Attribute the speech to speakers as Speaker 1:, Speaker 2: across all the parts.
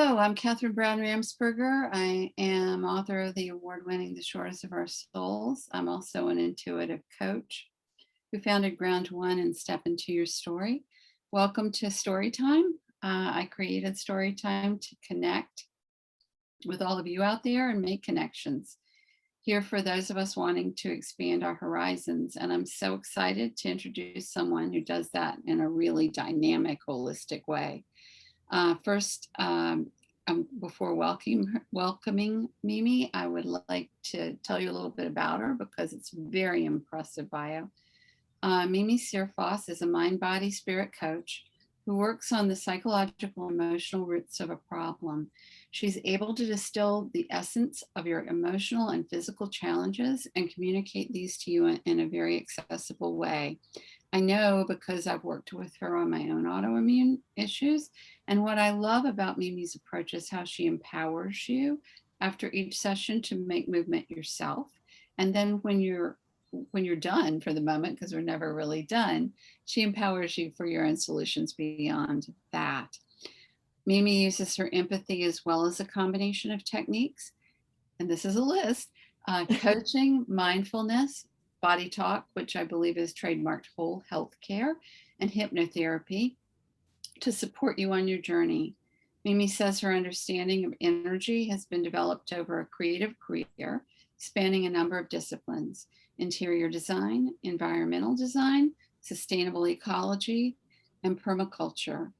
Speaker 1: Hello, I'm Catherine Brown Ramsperger. I am author of the award-winning The Shortest of Our Souls. I'm also an intuitive coach who founded Ground One and Step Into Your Story. Welcome to Storytime. I created Storytime to connect with all of you out there and make connections. Here for those of us wanting to expand our horizons. And I'm so excited to introduce someone who does that in a really dynamic, holistic way. Before welcoming Mimi, I would like to tell you a little bit about her because it's a very impressive bio. Mimi Searfoss is a mind, body, spirit coach who works on the psychological, emotional roots of a problem. She's able to distill the essence of your emotional and physical challenges and communicate these to you in a very accessible way. I know because I've worked with her on my own autoimmune issues. And what I love about Mimi's approach is how she empowers you after each session to make movement yourself. And then when you're done for the moment, because we're never really done, she empowers you for your own solutions beyond that. Mimi uses her empathy as well as a combination of techniques. And this is a list: coaching, mindfulness, body talk, which I believe is trademarked whole health care, and hypnotherapy to support you on your journey. Mimi says her understanding of energy has been developed over a creative career spanning a number of disciplines: interior design, environmental design, sustainable ecology, and permaculture.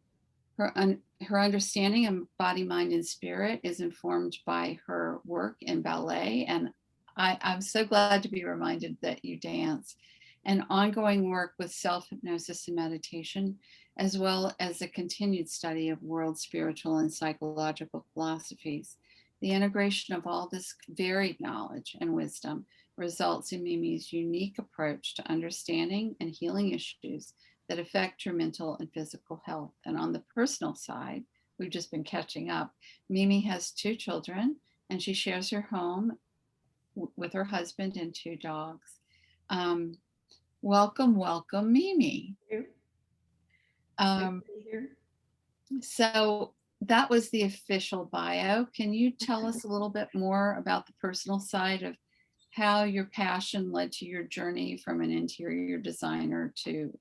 Speaker 1: Her understanding of body, mind, and spirit is informed by her work in ballet, and I'm so glad to be reminded that you dance, and ongoing work with self-hypnosis and meditation, as well as a continued study of world spiritual and psychological philosophies. The integration of all this varied knowledge and wisdom results in Mimi's unique approach to understanding and healing issues that affect your mental and physical health. And on the personal side, we've just been catching up. Mimi has 2 children, and she shares her home with her husband and 2 dogs. Welcome, Mimi. So that was the official bio. Can you tell us a little bit more about the personal side of how your passion led to your journey from an interior designer to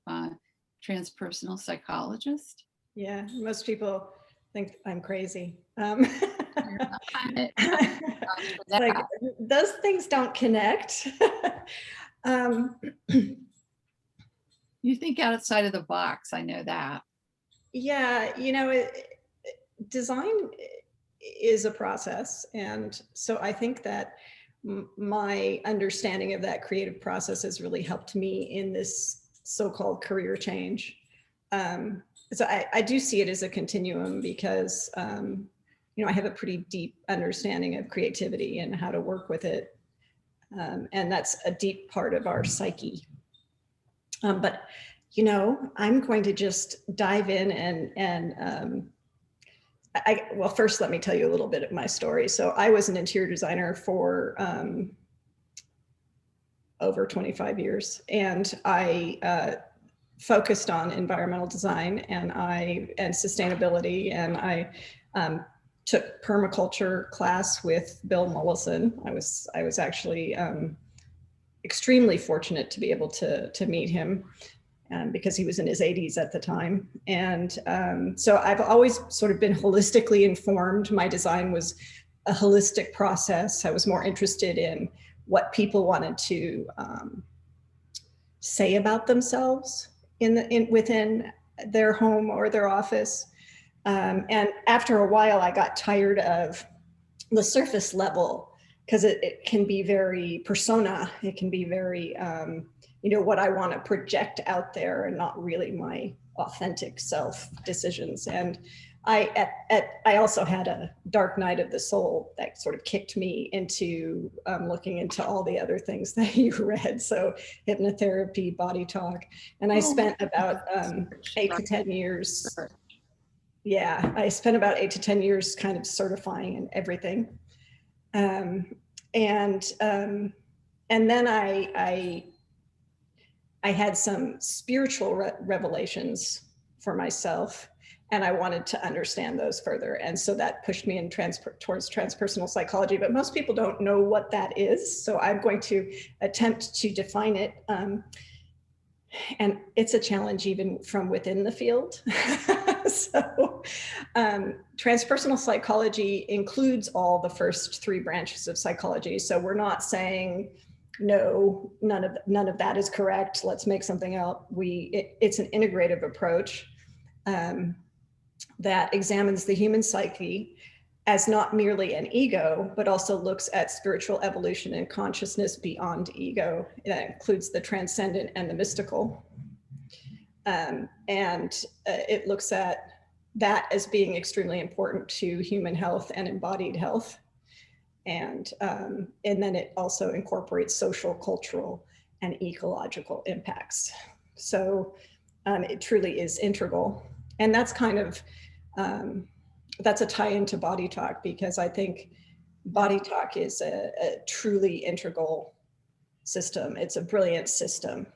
Speaker 1: transpersonal psychologist?
Speaker 2: Yeah, most people think I'm crazy. Like, those things don't connect.
Speaker 1: You think outside of the box, I know that.
Speaker 2: Yeah, design is a process. And so I think that my understanding of that creative process has really helped me in this so-called career change. So I do see it as a continuum because, I have a pretty deep understanding of creativity and how to work with it. And that's a deep part of our psyche. But, I'm going to just dive in and well, first, let me tell you a little bit of my story. So I was an interior designer for over 25 years, and I focused on environmental design and sustainability. And I took permaculture class with Bill Mollison. I was actually extremely fortunate to be able to meet him because he was in his 80s at the time. And so I've always sort of been holistically informed. My design was a holistic process. I was more interested in what people wanted to say about themselves within their home or their office. And after a while, I got tired of the surface level because it can be very persona. It can be very, what I want to project out there and not really my authentic self decisions. And I also had a dark night of the soul that sort of kicked me into looking into all the other things that you read. So hypnotherapy, body talk. And I spent about 8 to 10 years. Yeah, I spent about 8 to 10 years kind of certifying and everything. And then I had some spiritual revelations for myself. And I wanted to understand those further. And so that pushed me in towards transpersonal psychology, but most people don't know what that is. So I'm going to attempt to define it. And it's a challenge even from within the field. So transpersonal psychology includes all the first three branches of psychology. So we're not saying, no, none of that is correct, let's make something up. It's an integrative approach that examines the human psyche as not merely an ego, but also looks at spiritual evolution and consciousness beyond ego. That includes the transcendent and the mystical. It looks at that as being extremely important to human health and embodied health. And then it also incorporates social, cultural, and ecological impacts. So it truly is integral. And that's kind of, that's a tie into body talk, because I think body talk is a truly integral system. It's a brilliant system.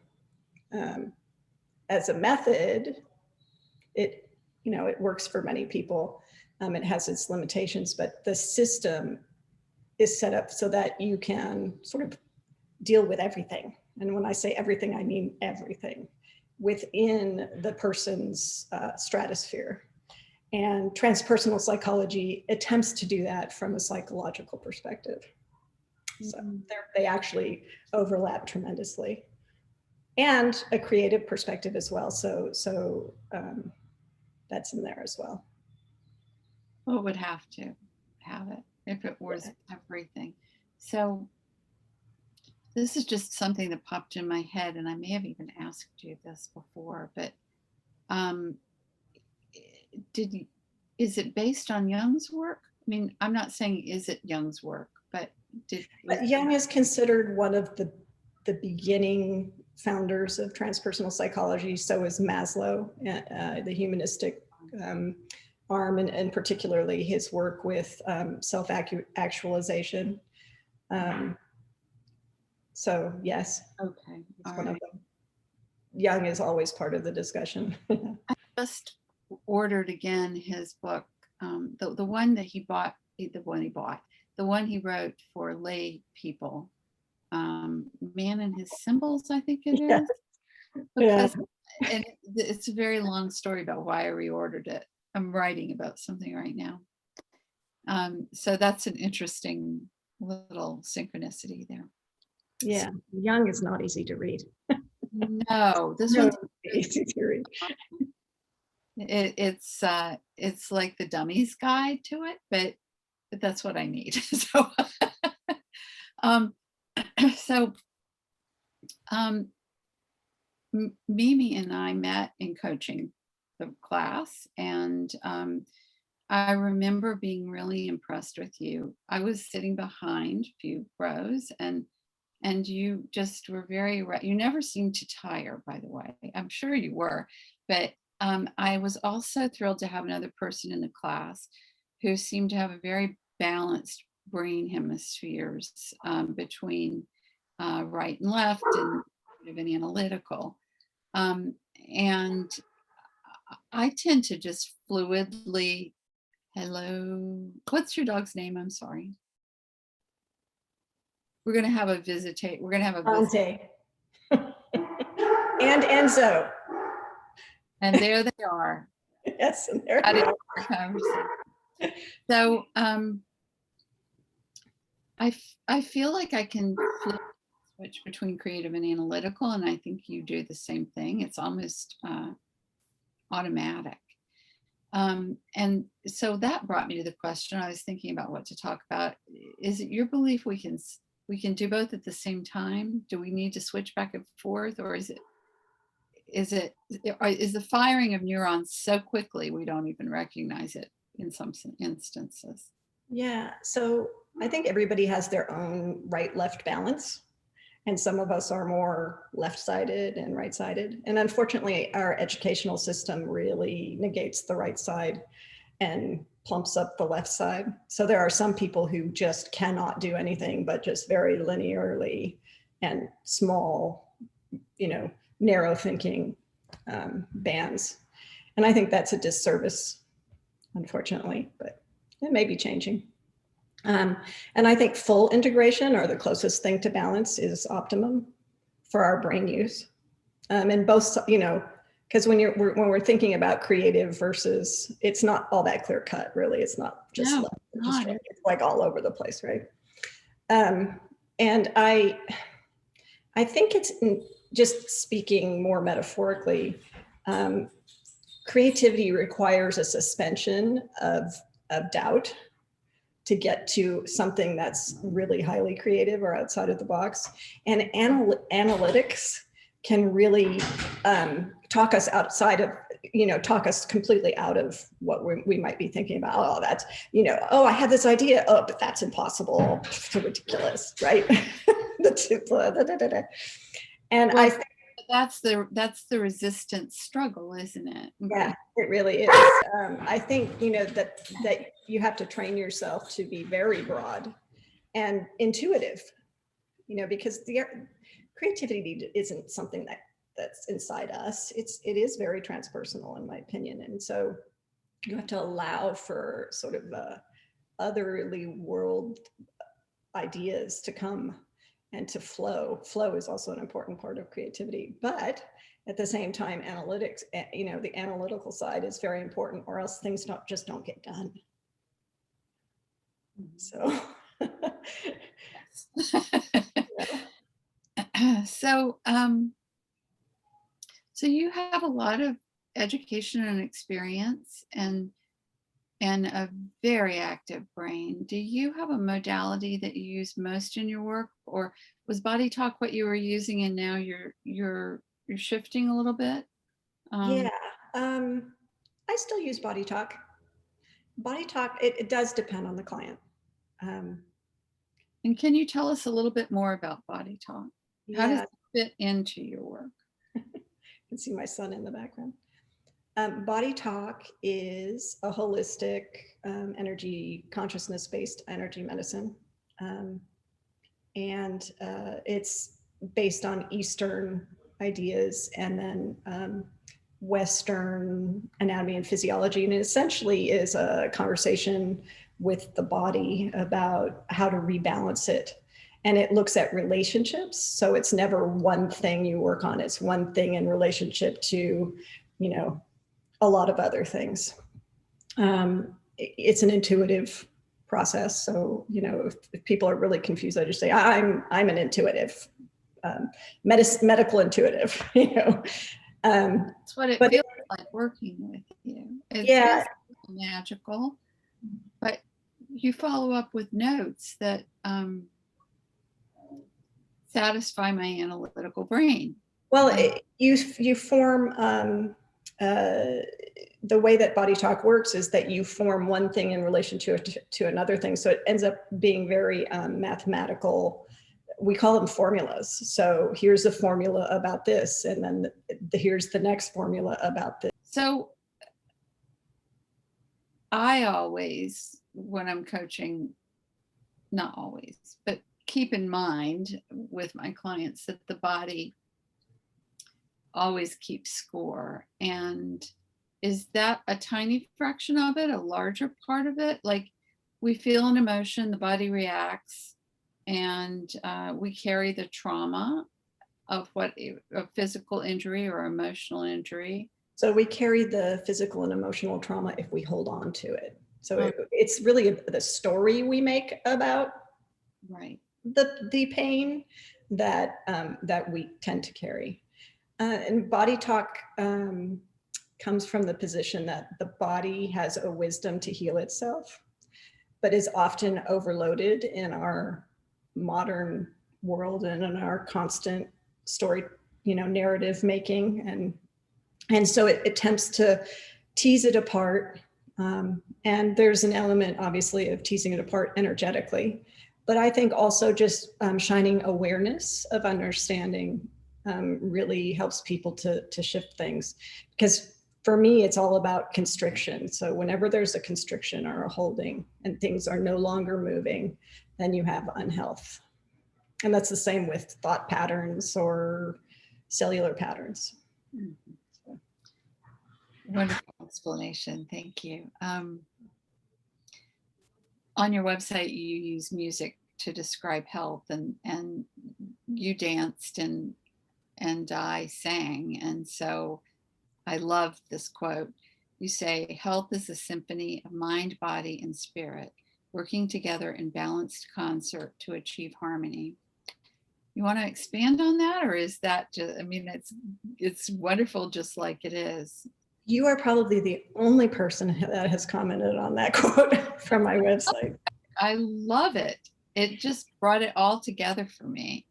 Speaker 2: As a method, it works for many people. It has its limitations, but the system is set up so that you can sort of deal with everything. And when I say everything, I mean everything within the person's stratosphere. And transpersonal psychology attempts to do that from a psychological perspective. So they actually overlap tremendously. And a creative perspective as well. So that's in there as well.
Speaker 1: Well, it would have to have it if it was everything. So this is just something that popped in my head, and I may have even asked you this before, but is it based on Jung's work? I mean, I'm not saying is it Jung's work, but
Speaker 2: Jung is considered one of the beginning founders of transpersonal psychology. So is Maslow, the humanistic arm, and particularly his work with self-actualization. So yes,
Speaker 1: okay,
Speaker 2: it's one of them. Jung is always part of the discussion.
Speaker 1: I just ordered again his book, the one that he bought, the one he wrote for lay people, Man and His Symbols, I think it is. Because, and it's a very long story about why I reordered it. I'm writing about something right now. So that's an interesting little synchronicity there.
Speaker 2: Yeah, Jung is not easy to read.
Speaker 1: No, this one's
Speaker 2: easy to read.
Speaker 1: It's like the dummy's guide to it, but that's what I need. So, Mimi and I met in coaching the class, and I remember being really impressed with you. I was sitting behind a few rows, and you just were you never seemed to tire, by the way. I'm sure you were, but I was also thrilled to have another person in the class who seemed to have a very balanced brain hemispheres between right and left and analytical. And I tend to just fluidly, hello, what's your dog's name? I'm sorry. We're going to have a visitate. We're going to have a
Speaker 2: Dante. And Enzo.
Speaker 1: And there they are.
Speaker 2: Yes, and there they are.
Speaker 1: So I feel like I can switch between creative and analytical, and I think you do the same thing. It's almost automatic. And so that brought me to the question. I was thinking about what to talk about. Is it your belief we can do both at the same time? Do we need to switch back and forth, or is the firing of neurons so quickly we don't even recognize it in some instances?
Speaker 2: Yeah, so I think everybody has their own right-left balance, and some of us are more left-sided and right-sided. And unfortunately, our educational system really negates the right side and plumps up the left side. So there are some people who just cannot do anything but just very linearly and small, narrow thinking bands. And I think that's a disservice, unfortunately, but it may be changing. And I think full integration, or the closest thing to balance, is optimum for our brain use. And both, because when we're thinking about creative versus, it's not all that clear cut, really. It's not just
Speaker 1: No,
Speaker 2: left,
Speaker 1: not.
Speaker 2: it's like all over the place, right? And I think it's, just speaking more metaphorically, creativity requires a suspension of doubt to get to something that's really highly creative or outside of the box. And analytics can really talk us outside of, talk us completely out of what we might be thinking about. Oh, that's, oh, I had this idea. Oh, but that's impossible. It's ridiculous, right? And
Speaker 1: well,
Speaker 2: I think
Speaker 1: that's the resistance struggle, isn't it?
Speaker 2: yeah, it really is. I think, that you have to train yourself to be very broad and intuitive, because the creativity isn't something that's inside us. It is very transpersonal, in my opinion. And so you have to allow for sort of otherly world ideas to come and to flow. Flow is also an important part of creativity, but at the same time, analytics, the analytical side is very important, or else things don't get done. So,
Speaker 1: so you have a lot of education and experience and a very active brain. Do you have a modality that you use most in your work, or was body talk what you were using and now you're shifting a little bit?
Speaker 2: Yeah, I still use body talk. Body talk, it does depend on the client.
Speaker 1: And can you tell us a little bit more about body talk? How does
Speaker 2: Yeah,
Speaker 1: it fit into your work?
Speaker 2: you can see my son in the background. Body talk is a holistic energy, consciousness-based energy medicine. And it's based on Eastern ideas and then Western anatomy and physiology. And it essentially is a conversation with the body about how to rebalance it. And it looks at relationships. So it's never one thing you work on. It's one thing in relationship to, a lot of other things. It's an intuitive process. So, if people are really confused, I just say, I'm an intuitive, medical intuitive,
Speaker 1: That's what it feels like working with you. It feels magical, but you follow up with notes that satisfy my analytical brain.
Speaker 2: Well, you form, the way that body talk works is that you form one thing in relation to another thing. So it ends up being very mathematical. We call them formulas. So here's a formula about this, and then here's the next formula about this.
Speaker 1: So I always, when I'm coaching, not always, but keep in mind with my clients that the body always keeps score. And is that a tiny fraction of it, a larger part of it? Like, we feel an emotion, the body reacts, and we carry the trauma of a physical injury or emotional injury.
Speaker 2: So we carry the physical and emotional trauma if we hold on to it. So it's really the story we make about the pain that we tend to carry. And body talk comes from the position that the body has a wisdom to heal itself, but is often overloaded in our modern world and in our constant story, narrative making. And so it attempts to tease it apart. And there's an element, obviously, of teasing it apart energetically. But I think also just shining awareness of understanding really helps people to shift things. Because for me, it's all about constriction. So whenever there's a constriction or a holding and things are no longer moving, then you have unhealth. And that's the same with thought patterns or cellular patterns.
Speaker 1: Wonderful explanation. Thank you. On your website, you use music to describe health, and you danced and I sang. And so I love this quote. You say, health is a symphony of mind, body, and spirit, working together in balanced concert to achieve harmony. You want to expand on that, or is that just, I mean, it's wonderful just like it is.
Speaker 2: You are probably the only person that has commented on that quote from my website.
Speaker 1: I love it. It just brought it all together for me.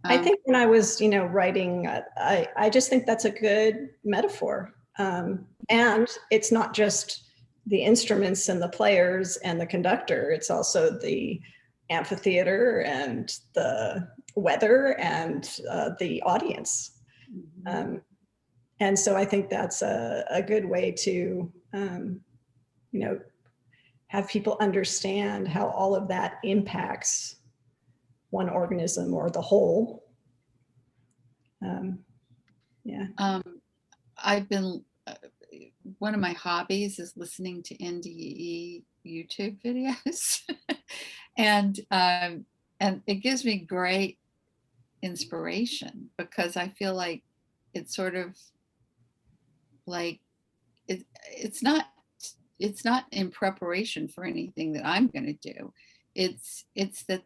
Speaker 2: I think when I was, writing, I just think that's a good metaphor. And it's not just the instruments and the players and the conductor. It's also the amphitheater and the weather and the audience.
Speaker 1: Mm-hmm.
Speaker 2: And so I think that's a good way to, have people understand how all of that impacts one organism or the whole.
Speaker 1: I've been, one of my hobbies is listening to NDE YouTube videos. and it gives me great inspiration, because I feel like it's sort of like, it's not in preparation for anything that I'm going to do. It's that,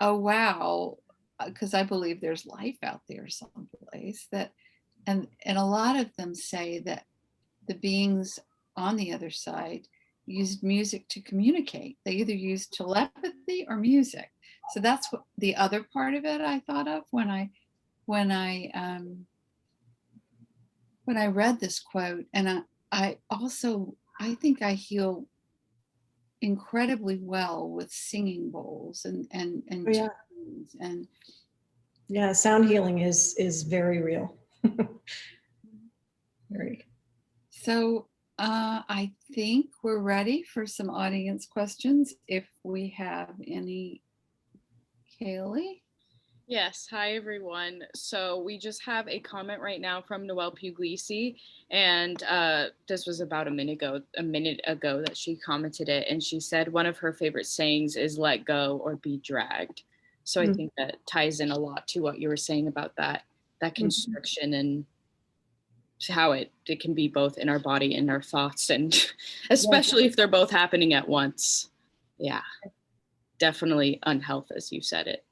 Speaker 1: oh wow, because I believe there's life out there someplace, that, and a lot of them say that the beings on the other side used music to communicate. They either used telepathy or music. So that's what the other part of it I thought of when I read this quote. And I also, I think I heal incredibly well with singing bowls and
Speaker 2: Yeah.
Speaker 1: tunes. And
Speaker 2: yeah, sound healing is very real. Very.
Speaker 1: So I think we're ready for some audience questions, if we have any. Kaylee?
Speaker 3: Yes, hi everyone. So we just have a comment right now from Noelle Puglisi, and this was about a minute ago that she commented it, and she said one of her favorite sayings is "let go" or "be dragged." So I think that ties in a lot to what you were saying about that constriction and how it can be both in our body and our thoughts, and especially if they're both happening at once. Yeah, definitely unhealth, as you said it.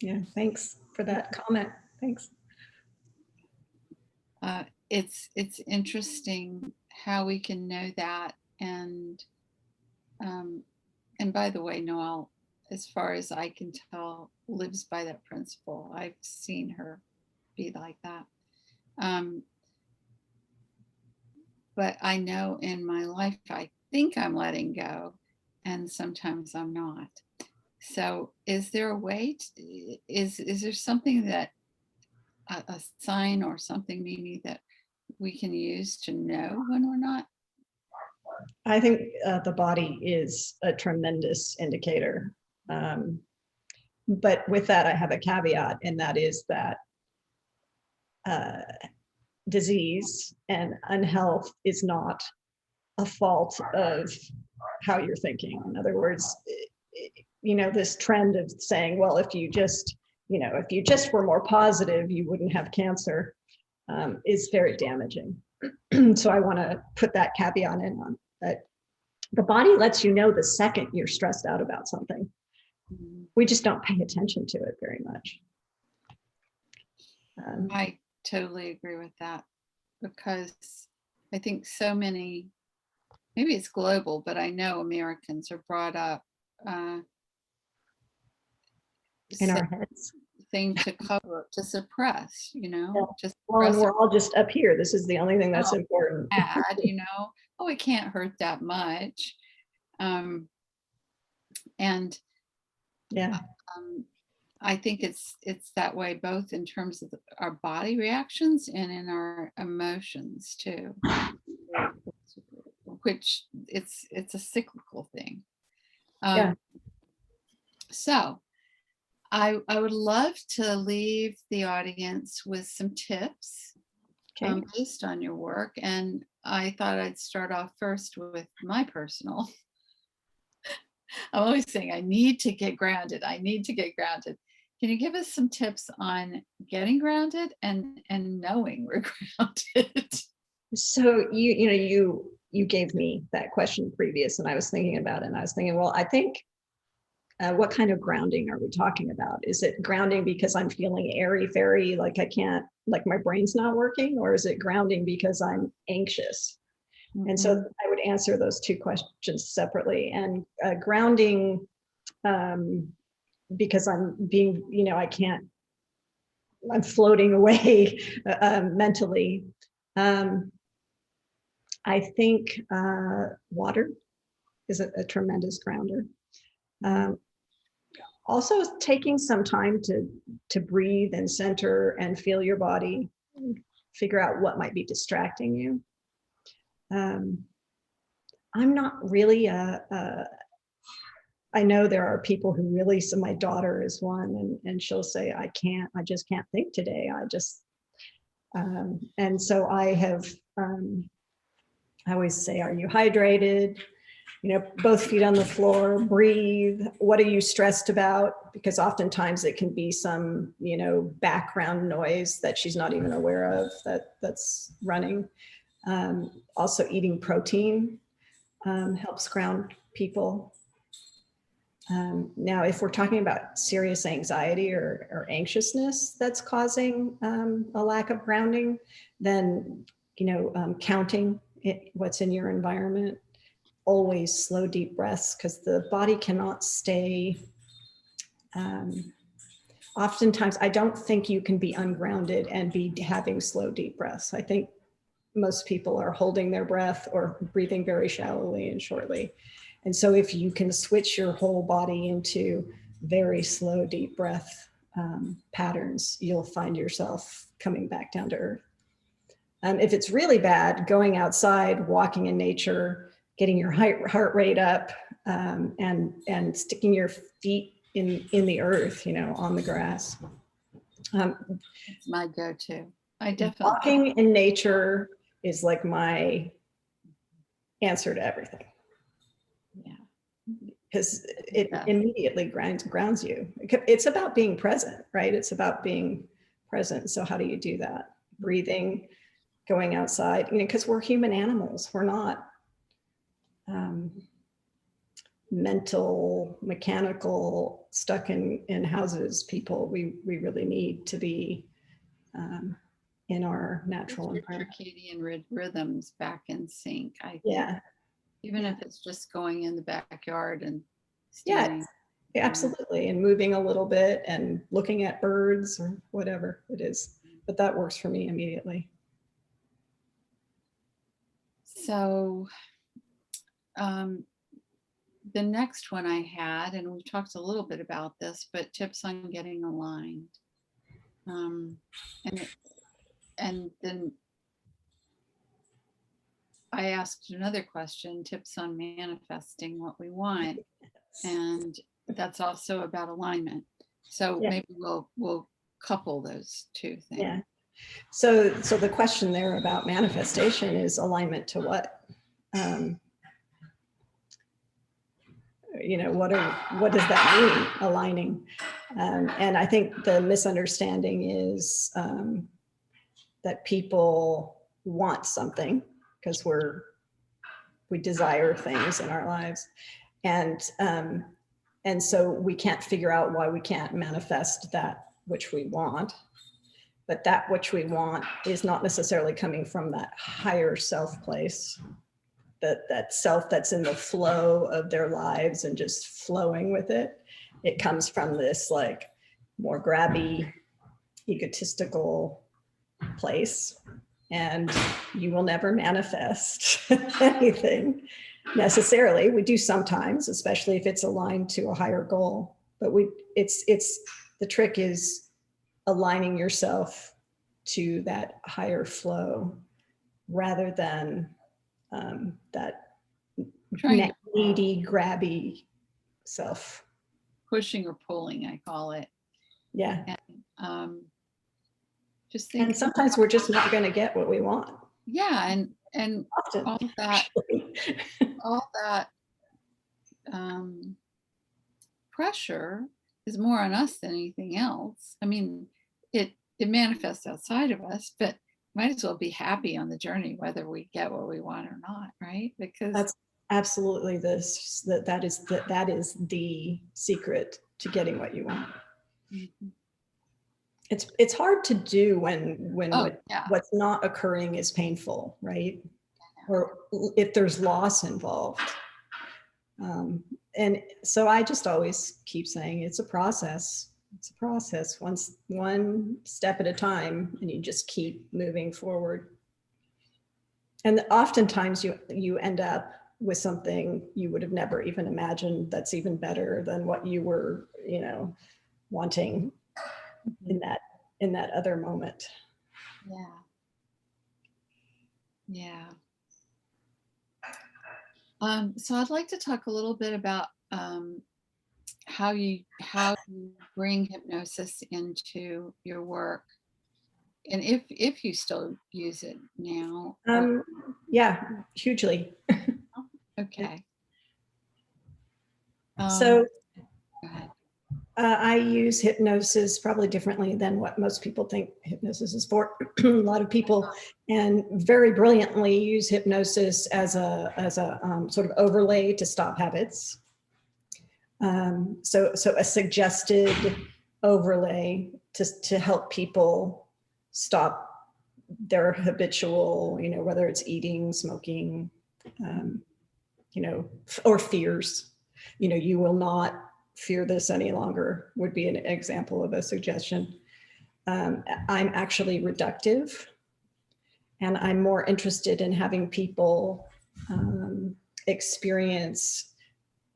Speaker 2: Yeah, thanks for that comment. Thanks.
Speaker 1: It's interesting how we can know that, and by the way, Noelle, as far as I can tell, lives by that principle. I've seen her be like that. But I know in my life, I think I'm letting go, and sometimes I'm not. So is there a way to, is there something that, a sign or something maybe that we can use to know when we're not?
Speaker 2: I think the body is a tremendous indicator. But with that, I have a caveat, and that is that disease and unhealth is not a fault of how you're thinking. In other words, this trend of saying, well, if you just were more positive, you wouldn't have cancer, is very damaging. So I want to put that caveat in on that. The body lets you know the second you're stressed out about something. We just don't pay attention to it very much.
Speaker 1: I totally agree with that, because I think so many, maybe it's global, but I know Americans are brought up
Speaker 2: in our heads.
Speaker 1: Thing to cover, to suppress, just
Speaker 2: well, and we're all just up here. This is the only thing that's important.
Speaker 1: Bad, oh, it can't hurt that much. And
Speaker 2: yeah,
Speaker 1: I think it's that way both in terms of our body reactions and in our emotions too, which it's a cyclical thing. So I would love to leave the audience with some tips
Speaker 2: Okay.
Speaker 1: based on your work. And I thought I'd start off first with my personal. I'm always saying I need to get grounded. I need to get grounded. Can you give us some tips on getting grounded and knowing we're grounded?
Speaker 2: So you gave me that question previous, and I was thinking about it, and I was thinking, well, I think what kind of grounding are we talking about? Is it grounding because I'm feeling airy fairy, like I can't, like my brain's not working, or is it grounding because I'm anxious? And so I would answer those two questions separately. And grounding, because I'm being, I'm floating away mentally. I think water is a tremendous grounder. Also taking some time to breathe and center and feel your body, figure out what might be distracting you. I'm not really I know there are people who really, so my daughter is one, and she'll say, I just can't think today. And so I have, I always say, are you hydrated? Both feet on the floor, breathe. What are you stressed about? Because oftentimes it can be some, background noise that she's not even aware of that's running. Also eating protein helps ground people. Now, if we're talking about serious anxiety or anxiousness that's causing a lack of grounding, then, counting what's in your environment, always slow, deep breaths, because the body cannot stay. Oftentimes, I don't think you can be ungrounded and be having slow, deep breaths. I think most people are holding their breath or breathing very shallowly and shortly. And so if you can switch your whole body into very slow, deep breath patterns, you'll find yourself coming back down to earth. If it's really bad, going outside, walking in nature, getting your heart rate up, and sticking your feet in the earth, on the grass.
Speaker 1: It's my go-to. I definitely
Speaker 2: Walking in nature is like my answer to everything.
Speaker 1: Yeah.
Speaker 2: Because it immediately grounds you. It's about being present, right? It's about being present. So how do you do that? Breathing, going outside, because we're human animals. We're not mental, mechanical, stuck in houses people. We really need to be in our natural environment.
Speaker 1: Circadian rhythms back in sync.
Speaker 2: Yeah.
Speaker 1: Even if it's just going in the backyard and
Speaker 2: standing. Yeah, absolutely. And moving a little bit and looking at birds or whatever it is. But that works for me immediately.
Speaker 1: So the next one I had, and we've talked a little bit about this, but tips on getting aligned. And then I asked another question, tips on manifesting what we want. And that's also about alignment. So maybe we'll couple those two things.
Speaker 2: Yeah. So the question there about manifestation is alignment to what? What does that mean, aligning? And I think the misunderstanding is that people want something because we desire things in our lives. And so we can't figure out why we can't manifest that which we want. But that which we want is not necessarily coming from that higher self place, that self that's in the flow of their lives and just flowing with it. It comes from this like more grabby, egotistical place. And you will never manifest anything necessarily. We do sometimes, especially if it's aligned to a higher goal. But it's the trick is aligning yourself to that higher flow rather than that needy, grabby self.
Speaker 1: Pushing or pulling, I call it.
Speaker 2: Yeah.
Speaker 1: And Just think.
Speaker 2: And sometimes we're just not going to get what we want.
Speaker 1: Yeah, and
Speaker 2: Often.
Speaker 1: all that pressure is more on us than anything else. I mean, it manifests outside of us, but might as well be happy on the journey, whether we get what we want or not, right? Because
Speaker 2: That's absolutely that is the secret to getting what you want.
Speaker 1: Mhm.
Speaker 2: It's hard to do when
Speaker 1: Yeah.
Speaker 2: what's not occurring is painful, right? Or if there's loss involved. And so I just always keep saying it's a process. It's a process, one step at a time, and you just keep moving forward. And oftentimes you end up with something you would have never even imagined that's even better than what you were, wanting in that other moment.
Speaker 1: Yeah. Yeah. So I'd like to talk a little bit about how you bring hypnosis into your work, and if you still use it now.
Speaker 2: Yeah, hugely.
Speaker 1: Okay.
Speaker 2: So
Speaker 1: Go ahead.
Speaker 2: I use hypnosis probably differently than what most people think hypnosis is for. A lot of people, and very brilliantly, use hypnosis as a sort of overlay to stop habits. So a suggested overlay to help people stop their habitual, whether it's eating, smoking, or fears. You will not fear this any longer would be an example of a suggestion. I'm actually reductive, and I'm more interested in having people experience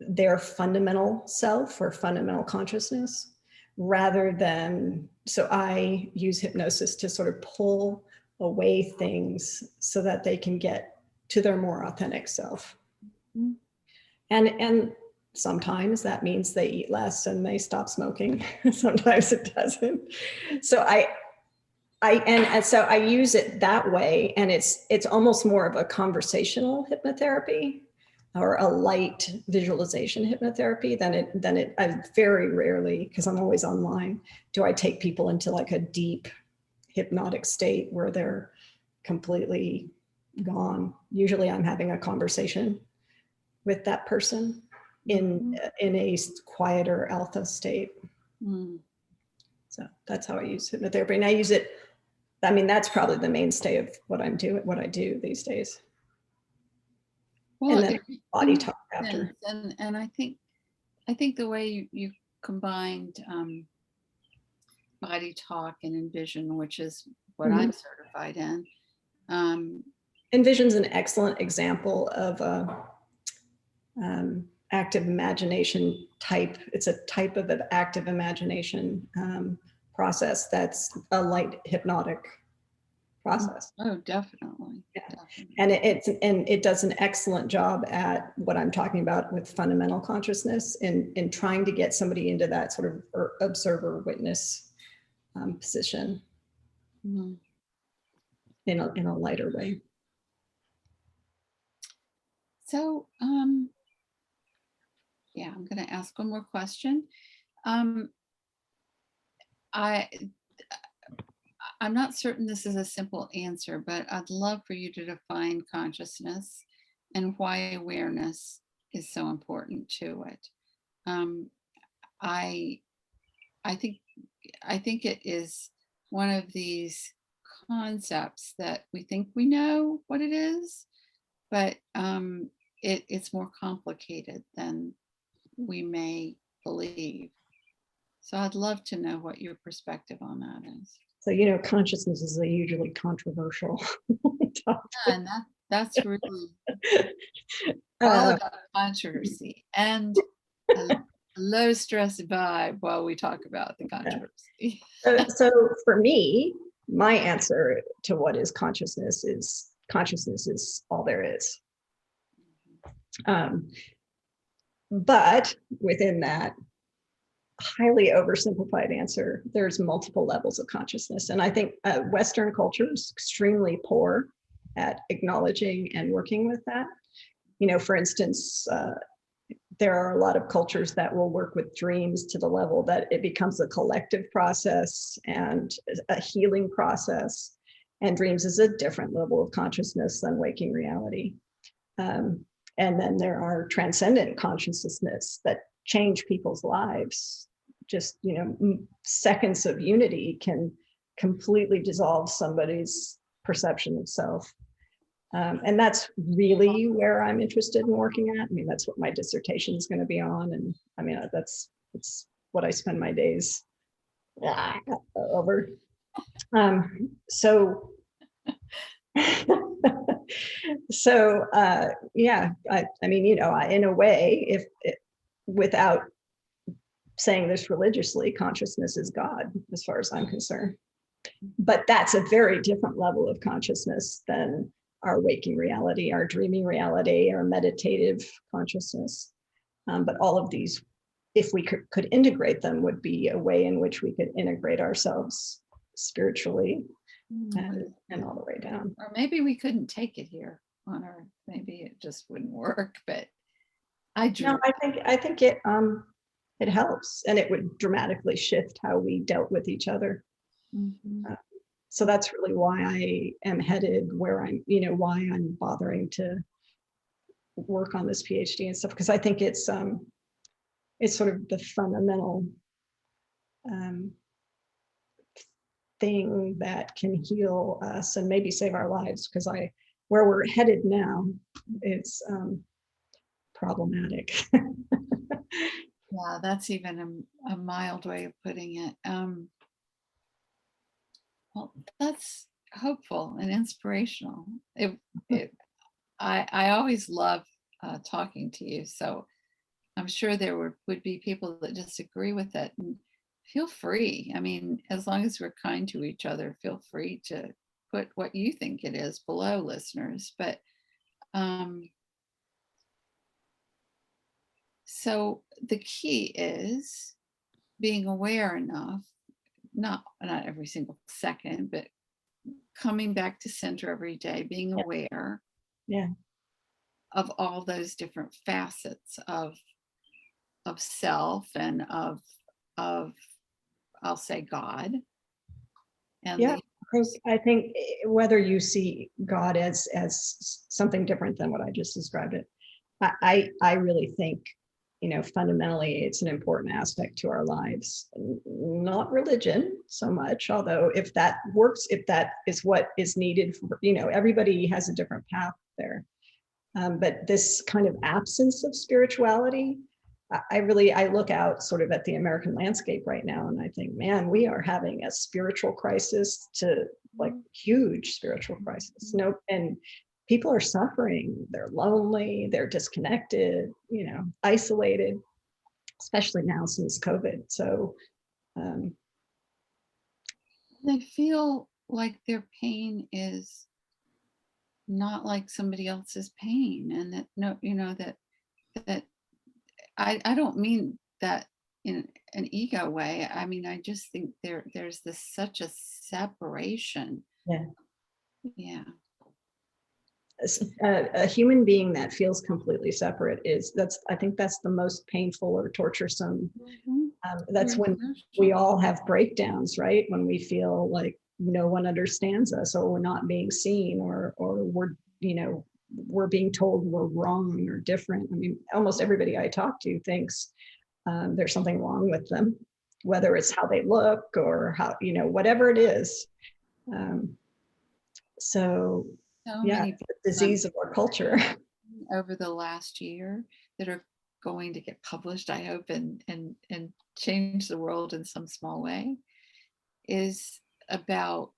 Speaker 2: their fundamental self or fundamental consciousness rather than, so I use hypnosis to sort of pull away things so that they can get to their more authentic self. Mm-hmm. And sometimes that means they eat less and they stop smoking. Sometimes it doesn't. So so I use it that way, and it's almost more of a conversational hypnotherapy or a light visualization hypnotherapy than I very rarely, because I'm always online, do I take people into like a deep hypnotic state where they're completely gone. Usually I'm having a conversation with that person in a quieter alpha state. Mm. So that's how I use hypnotherapy. And I use it, that's probably the mainstay of what I do these days. Well, and then body talk after.
Speaker 1: And I think the way you combined body talk and Envision, which is what I'm certified in.
Speaker 2: Envision's an excellent example of active imagination type. It's a type of an active imagination process that's a light hypnotic process.
Speaker 1: Oh, definitely.
Speaker 2: Yeah.
Speaker 1: Definitely.
Speaker 2: And it does an excellent job at what I'm talking about with fundamental consciousness in trying to get somebody into that sort of observer witness position in a lighter way.
Speaker 1: So, yeah, I'm going to ask one more question. I'm not certain this is a simple answer, but I'd love for you to define consciousness and why awareness is so important to it. I think it is one of these concepts that we think we know what it is, but it's more complicated than we may believe. So I'd love to know what your perspective on that is.
Speaker 2: So, consciousness is a hugely controversial topic.
Speaker 1: Yeah, and that's really all about controversy and a low stress vibe while we talk about the controversy.
Speaker 2: So for me, my answer to what is consciousness is all there is. But within that, highly oversimplified answer. There's multiple levels of consciousness. And I think Western culture is extremely poor at acknowledging and working with that. You know, for instance, there are a lot of cultures that will work with dreams to the level that it becomes a collective process and a healing process. And dreams is a different level of consciousness than waking reality. And then there are transcendent consciousness that change people's lives. Just, you know, seconds of unity can completely dissolve somebody's perception of self. And that's really where I'm interested in working at. I mean, that's what my dissertation is going to be on. And I mean, that's what I spend my days over. So yeah, I mean, you know, in a way, if without saying this religiously, consciousness is God, as far as I'm concerned. But that's a very different level of consciousness than our waking reality, our dreaming reality, our meditative consciousness. But all of these, if we could integrate them, would be a way in which we could integrate ourselves spiritually and all the way down.
Speaker 1: Or maybe we couldn't take it here on Earth. Maybe it just wouldn't work. But I
Speaker 2: think it helps, and it would dramatically shift how we dealt with each other.
Speaker 1: Mm-hmm.
Speaker 2: So that's really why I am headed where I'm, you know, why I'm bothering to work on this PhD and stuff, because I think it's sort of the fundamental thing that can heal us and maybe save our lives, because where we're headed now, it's problematic.
Speaker 1: Yeah, that's even a mild way of putting it. Well, that's hopeful and inspirational. I always love talking to you, so I'm sure there would be people that disagree with it. And feel free. I mean, as long as we're kind to each other, feel free to put what you think it is below, listeners. But so the key is being aware enough, not every single second, but coming back to center every day, being aware of all those different facets of self and of I'll say God. And
Speaker 2: I think whether you see God as something different than what I just described it, I really think, you know, fundamentally it's an important aspect to our lives, not religion so much, although if that works, if that is what is needed for, you know, everybody has a different path there. But this kind of absence of spirituality, I look out sort of at the American landscape right now, and I think, man, we are having a spiritual crisis, to like huge spiritual crisis. And people are suffering. They're lonely. They're disconnected. You know, isolated, especially now since COVID. So
Speaker 1: they feel like their pain is not like somebody else's pain, and that that I don't mean that in an ego way. I mean, I just think there's such a separation. Yeah.
Speaker 2: A human being that feels completely separate I think that's the most painful or torturesome. That's when we all have breakdowns, right? When we feel like no one understands us, or we're not being seen, or we're being told we're wrong or different. I mean, almost everybody I talk to thinks there's something wrong with them, whether it's how they look or how, you know, whatever it is. So many the disease of our culture
Speaker 1: over the last year that are going to get published, I hope, and change the world in some small way, is about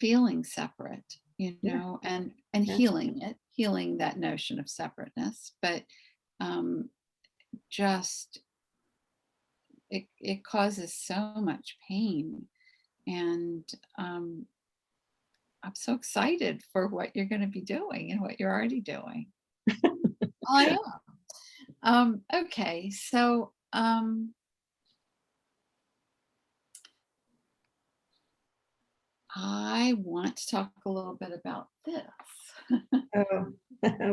Speaker 1: feeling separate, you know, and healing that notion of separateness. But just it causes so much pain. And I'm so excited for what you're going to be doing and what you're already doing. I am. Okay, so I want to talk a little bit about this.
Speaker 2: Oh,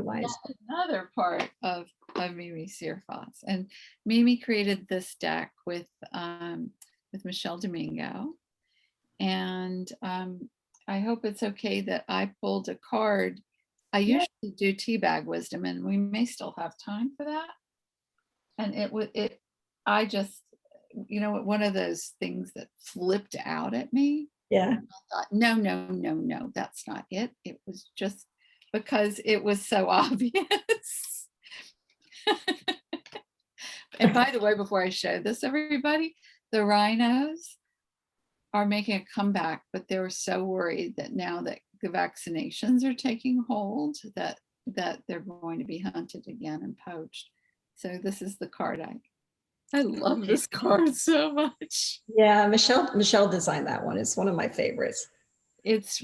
Speaker 2: why is
Speaker 1: Another part of Mimi Searfoss. And Mimi created this deck with Michelle Domingo. And I hope it's okay that I pulled a card. I
Speaker 2: Yeah.
Speaker 1: usually do teabag wisdom, and we may still have time for that. And I just, one of those things that flipped out at me.
Speaker 2: Yeah.
Speaker 1: I thought, no, no, no, no, that's not it. It was just because it was so obvious. And by the way, before I show this, everybody, the rhinos are making a comeback, but they were so worried that now that the vaccinations are taking hold, that they're going to be hunted again and poached. So this is the card. I love this card so much.
Speaker 2: Yeah, Michelle designed that one. It's one of my favorites.
Speaker 1: It's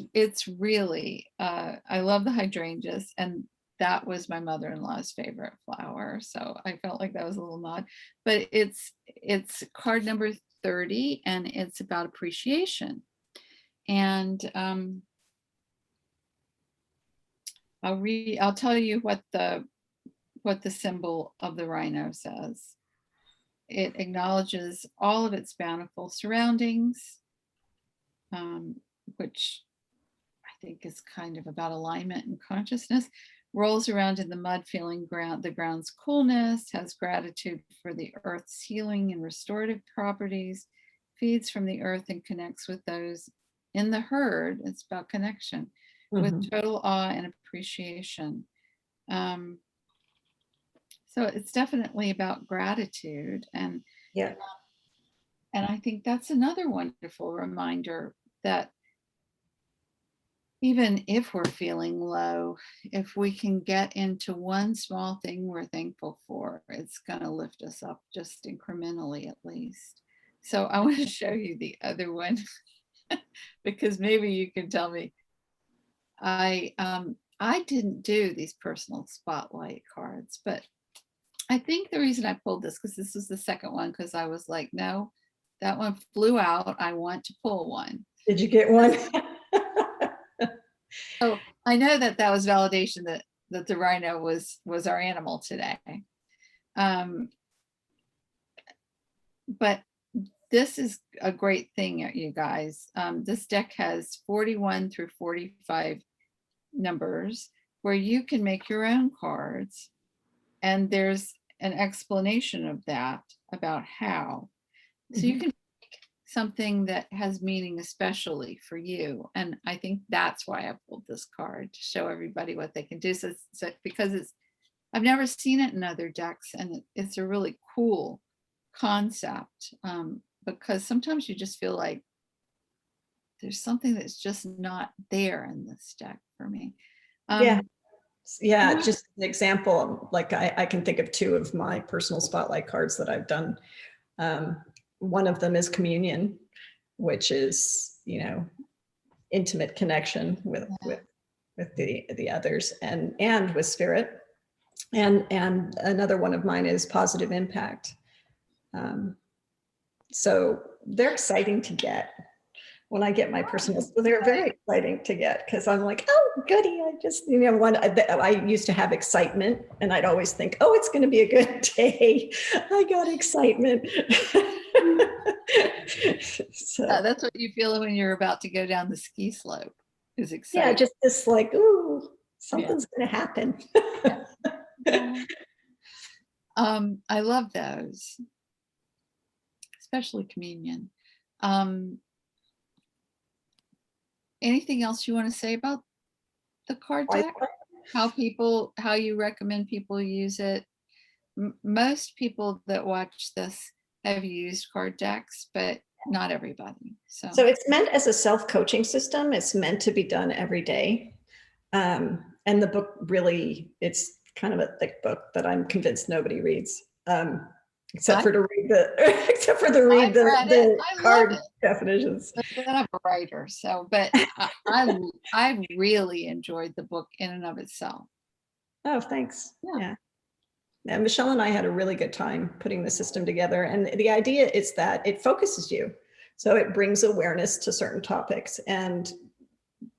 Speaker 1: really I love the hydrangeas, and that was my mother-in-law's favorite flower, so I felt like that was a little nod. But it's card number 30, and it's about appreciation. And I'll tell you what the symbol of the rhino says. It acknowledges all of its bountiful surroundings, which I think is kind of about alignment and consciousness. Rolls around in the mud, feeling the ground's coolness, has gratitude for the earth's healing and restorative properties, feeds from the earth and connects with those in the herd. It's about connection with total awe and appreciation. So it's definitely about gratitude. And
Speaker 2: yeah,
Speaker 1: and I think that's another wonderful reminder that even if we're feeling low, if we can get into one small thing we're thankful for, it's going to lift us up just incrementally at least. So I want to show you the other one because maybe you can tell me. I didn't do these personal spotlight cards, but I think the reason I pulled this, because this was the second one, because I was like, no, that one flew out. I want to pull one.
Speaker 2: Did you get one?
Speaker 1: So I know that was validation that the rhino was our animal today. But this is a great thing, you guys. This deck has 41 through 45 numbers where you can make your own cards. And there's an explanation of that about how. So you can make something that has meaning especially for you. And I think that's why I pulled this card, to show everybody what they can do. So because I've never seen it in other decks, and it's a really cool concept, because sometimes you just feel like there's something that's just not there in this deck for me.
Speaker 2: Yeah, just an example, like I can think of two of my personal spotlight cards that I've done. One of them is communion, which is, intimate connection with the others and with spirit. And another one of mine is positive impact. So they're exciting to get. When I get my personal, they're very exciting to get, because I'm like, oh, goody. I just, I used to have excitement, and I'd always think, oh, it's going to be a good day. I got excitement. So
Speaker 1: that's what you feel when you're about to go down the ski slope, is exciting.
Speaker 2: Yeah, just this like, ooh, something's going to happen.
Speaker 1: I love those, especially communion. Anything else you want to say about the card deck? How you recommend people use it? Most people that watch this have used card decks, but not everybody. So
Speaker 2: it's meant as a self-coaching system. It's meant to be done every day. And the book really, it's kind of a thick book that I'm convinced nobody reads. Except for to read the card definitions.
Speaker 1: But I'm a writer, so but I really enjoyed the book in and of itself.
Speaker 2: Oh, thanks. Yeah. And Michelle and I had a really good time putting the system together. And the idea is that it focuses you. So it brings awareness to certain topics. And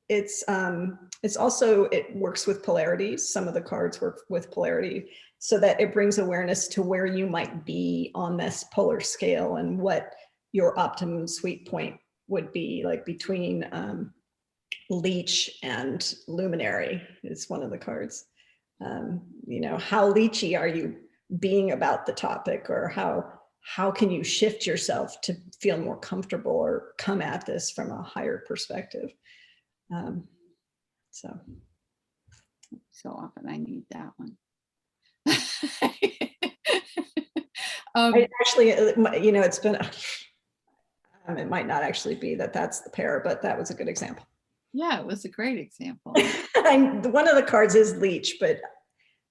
Speaker 2: it's also, it works with polarities. Some of the cards work with polarity so that it brings awareness to where you might be on this polar scale and what your optimum sweet point would be, like between leech and luminary is one of the cards. You know, how leechy are you being about the topic, or how can you shift yourself to feel more comfortable or come at this from a higher perspective? So
Speaker 1: often I need that one.
Speaker 2: I actually, you know, it's been, it might not actually be that that's the pair, but that was a good example.
Speaker 1: Yeah, it was a great example.
Speaker 2: One of the cards is leech, but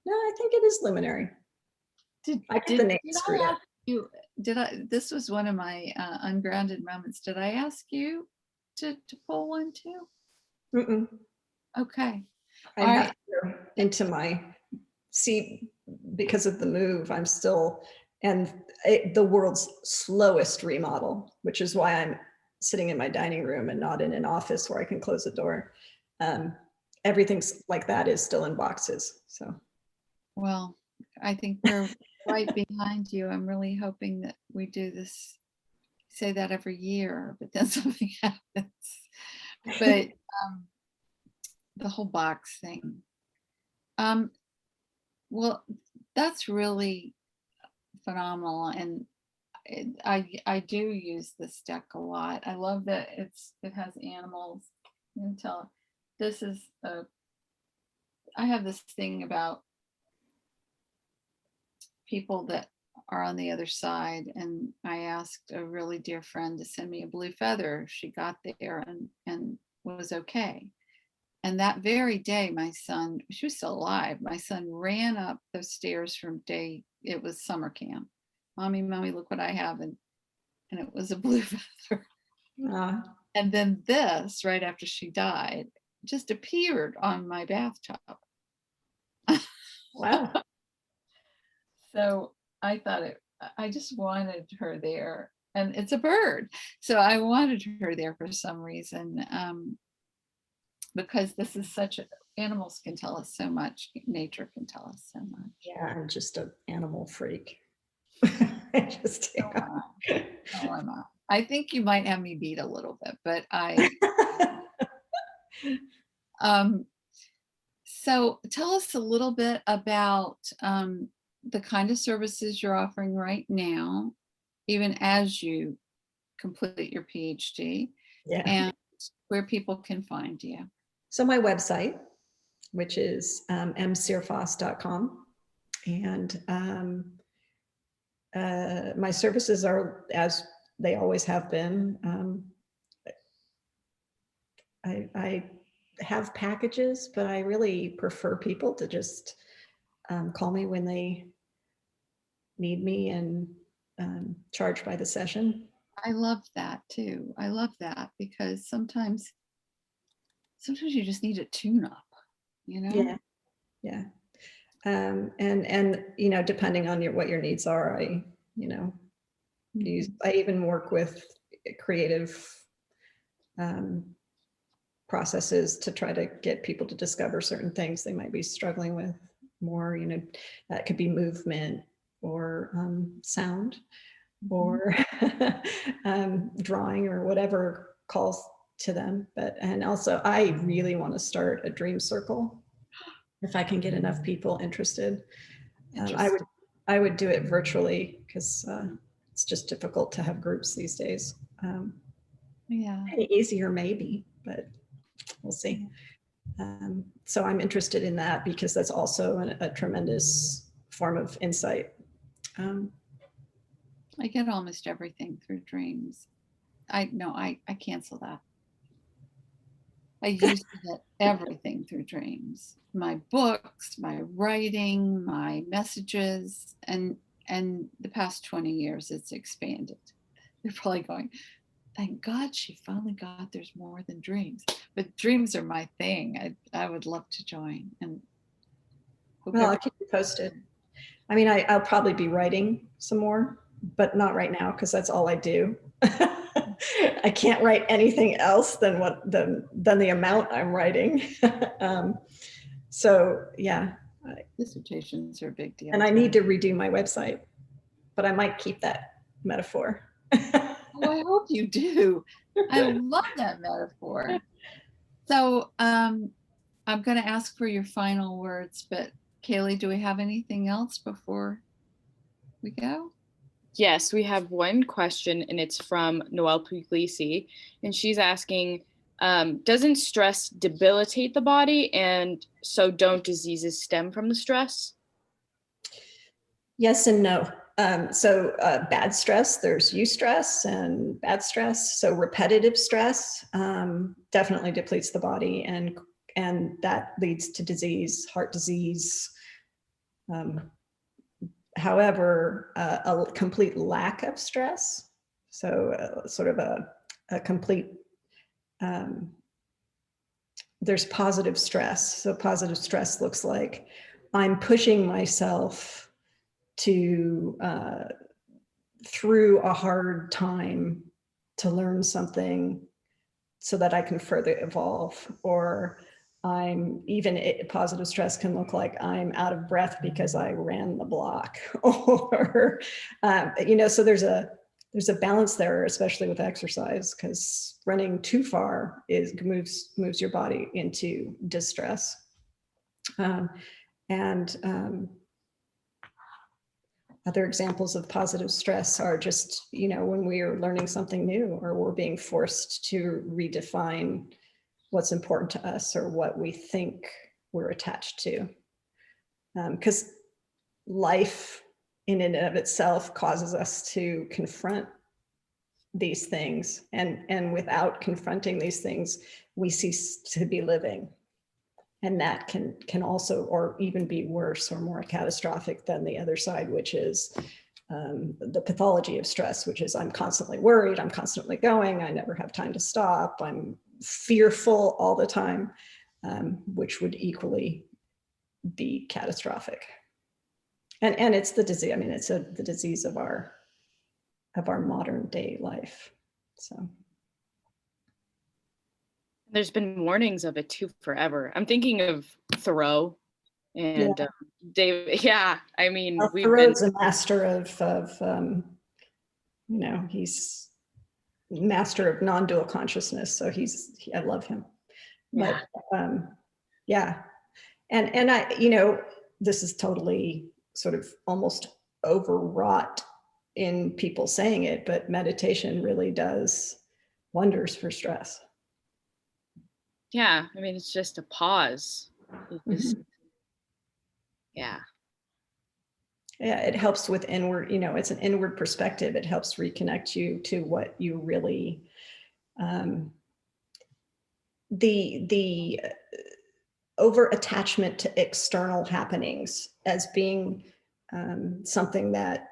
Speaker 2: no, I think it is luminary. I get the name screwed up.
Speaker 1: This was one of my ungrounded moments. Did I ask you to pull one too?
Speaker 2: Mm-mm.
Speaker 1: Okay.
Speaker 2: I have to go into my seat because of the move. I'm still, and the world's slowest remodel, which is why I'm sitting in my dining room and not in an office where I can close the door. Everything's like that is still in boxes. So,
Speaker 1: well, I think we're right behind you. I'm really hoping that we do this, say that every year, but then something happens. But the whole box thing. Well, that's really phenomenal, and I do use this deck a lot. I love that it has animals. You can tell this is I have this thing about people that are on the other side, and I asked a really dear friend to send me a blue feather. She got there and was okay. And that very day, my son, she was still alive, my son ran up the stairs from it was summer camp. Mommy, look what I have. And it was a blue feather. And then this, right after she died, just appeared on my bathtub.
Speaker 2: Wow.
Speaker 1: So I thought I just wanted her there. And it's a bird. So I wanted her there for some reason. Because this is animals can tell us so much, nature can tell us so much.
Speaker 2: Yeah, I'm just an animal freak. I just, yeah.
Speaker 1: Oh, am I? I think you might have me beat a little bit, but so tell us a little bit about the kind of services you're offering right now, even as you complete your PhD,
Speaker 2: Yeah.
Speaker 1: and where people can find you.
Speaker 2: So my website, which is msearfoss.com, and my services are as they always have been. I have packages, but I really prefer people to just call me when they need me and charge by the session.
Speaker 1: I love that too. I love that because sometimes you just need a tune up, you know?
Speaker 2: Yeah. Yeah. And you know, depending on what your needs are, I even work with creative processes to try to get people to discover certain things they might be struggling with more. You know, that could be movement or sound or drawing or whatever calls to them. And also I really want to start a dream circle if I can get enough people interested. I would do it virtually because it's just difficult to have groups these days.
Speaker 1: Yeah.
Speaker 2: Any easier maybe, but we'll see. So I'm interested in that because that's also a tremendous form of insight.
Speaker 1: I get almost everything through dreams. I cancel that. I used to get everything through dreams. My books, my writing, my messages, and the past 20 years it's expanded. They're probably going, thank God she finally got there's more than dreams. But dreams are my thing. I would love to join. And
Speaker 2: well, I'll keep you posted. I mean, I'll probably be writing some more, but not right now because that's all I do. I can't write anything else than the amount I'm writing. So yeah.
Speaker 1: Dissertations are a big deal.
Speaker 2: And I need to redo my website, but I might keep that metaphor.
Speaker 1: Oh, I hope you do. I love that metaphor. So I'm going to ask for your final words, but Kaylee, do we have anything else before we go?
Speaker 3: Yes, we have one question, and it's from Noelle Puglisi, and she's asking, doesn't stress debilitate the body, and so don't diseases stem from the stress?
Speaker 2: Yes and no. So bad stress, there's eustress and bad stress. So repetitive stress definitely depletes the body, and that leads to disease, heart disease. However, a complete lack of stress, so sort of a complete, there's positive stress. So positive stress looks like I'm pushing myself to through a hard time to learn something so that I can further evolve. Or positive stress can look like I'm out of breath because I ran the block. Or so there's a balance there, especially with exercise, because running too far moves your body into distress. Other examples of positive stress are just, when we are learning something new, or we're being forced to redefine what's important to us or what we think we're attached to. Because life in and of itself causes us to confront these things. And without confronting these things, we cease to be living. And that can also, or even be worse or more catastrophic than the other side, which is the pathology of stress, which is I'm constantly worried, I'm constantly going, I never have time to stop, I'm fearful all the time, which would equally be catastrophic. And it's the disease. I mean, it's the disease of our modern day life. So.
Speaker 3: There's been warnings of it too forever. I'm thinking of Thoreau and David. Yeah, I mean,
Speaker 2: Thoreau's a master of he's master of non-dual consciousness. So I love him.
Speaker 3: Yeah.
Speaker 2: But and I, this is totally sort of almost overwrought in people saying it, but meditation really does wonders for stress.
Speaker 3: Yeah, I mean, it's just a pause. Yeah,
Speaker 2: it helps with inward, it's an inward perspective. It helps reconnect you to what you really, the over attachment to external happenings as being something that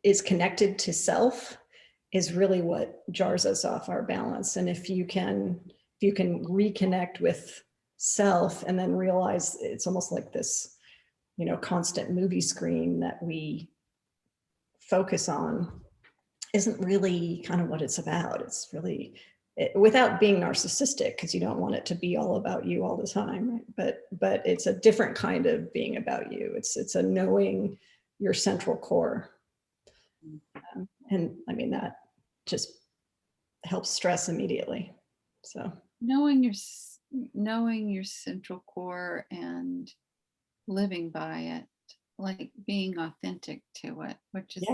Speaker 2: is connected to self is really what jars us off our balance. And if you can reconnect with self and then realize it's almost like this, constant movie screen that we focus on isn't really kind of what it's about. It's really, without being narcissistic, because you don't want it to be all about you all the time, right? But it's a different kind of being about you. It's a knowing your central core. And I mean, that just helps stress immediately. So
Speaker 1: knowing your central core and living by it, like being authentic to it, which is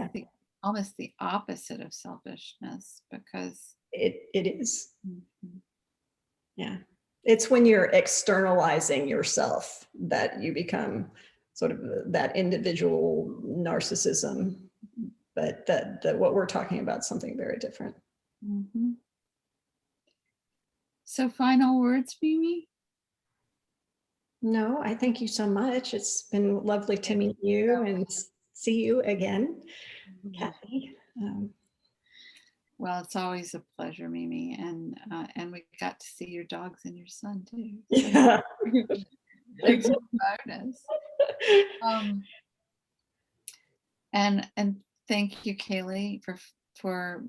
Speaker 1: almost the opposite of selfishness, because
Speaker 2: it is. Mm-hmm. Yeah. It's when you're externalizing yourself that you become sort of that individual narcissism, but that what we're talking about is something very different.
Speaker 1: Mm-hmm. So final words, Mimi?
Speaker 2: No, I thank you so much. It's been lovely to meet you and see you again, Kathy.
Speaker 1: Well, it's always a pleasure, Mimi, and we got to see your dogs and your son too.
Speaker 2: So. Yeah.
Speaker 1: Extra bonus. And thank you, Kaylee, for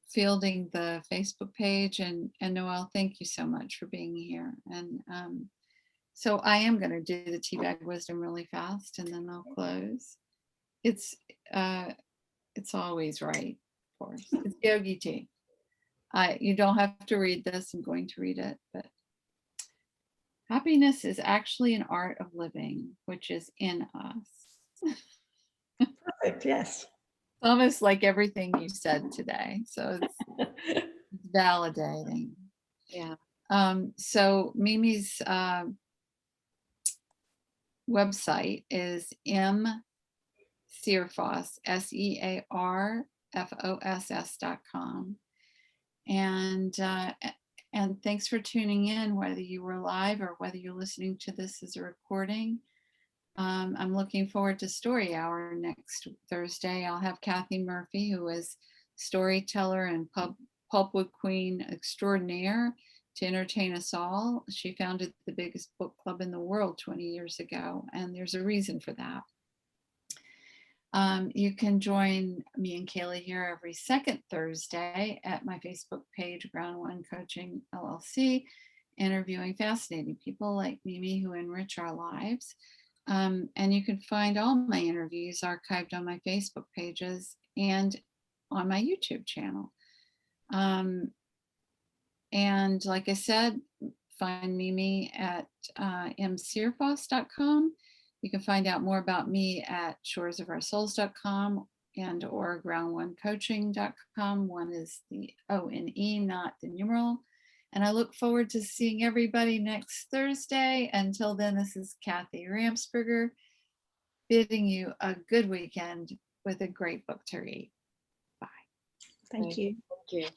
Speaker 1: fielding the Facebook page, and Noelle, thank you so much for being here. And so I am going to do the teabag wisdom really fast, and then I'll close. It's always right, of course. It's yogi tea. You don't have to read this. I'm going to read it, but happiness is actually an art of living, which is in us.
Speaker 2: Perfect. Yes.
Speaker 1: Almost like everything you said today. So it's validating.
Speaker 3: Yeah.
Speaker 1: So Mimi's website is Searfoss, SEARFOSS.com. And thanks for tuning in, whether you were live or whether you're listening to this as a recording. I'm looking forward to Story Hour next Thursday. I'll have Kathy Murphy, who is storyteller and pulpwood queen extraordinaire, to entertain us all. She founded the biggest book club in the world 20 years ago, and there's a reason for that. You can join me and Kaylee here every second Thursday at my Facebook page, Ground One Coaching LLC, interviewing fascinating people like Mimi who enrich our lives. And you can find all my interviews archived on my Facebook pages and on my YouTube channel. And like I said, find Mimi at msearfoss.com. You can find out more about me at shoresofourSouls.com and or ground1coaching.com. One is the O-N-E, not the numeral. And I look forward to seeing everybody next Thursday. Until then, this is Kathy Ramsperger bidding you a good weekend with a great book to read. Bye.
Speaker 2: Thank you.
Speaker 3: Thank you.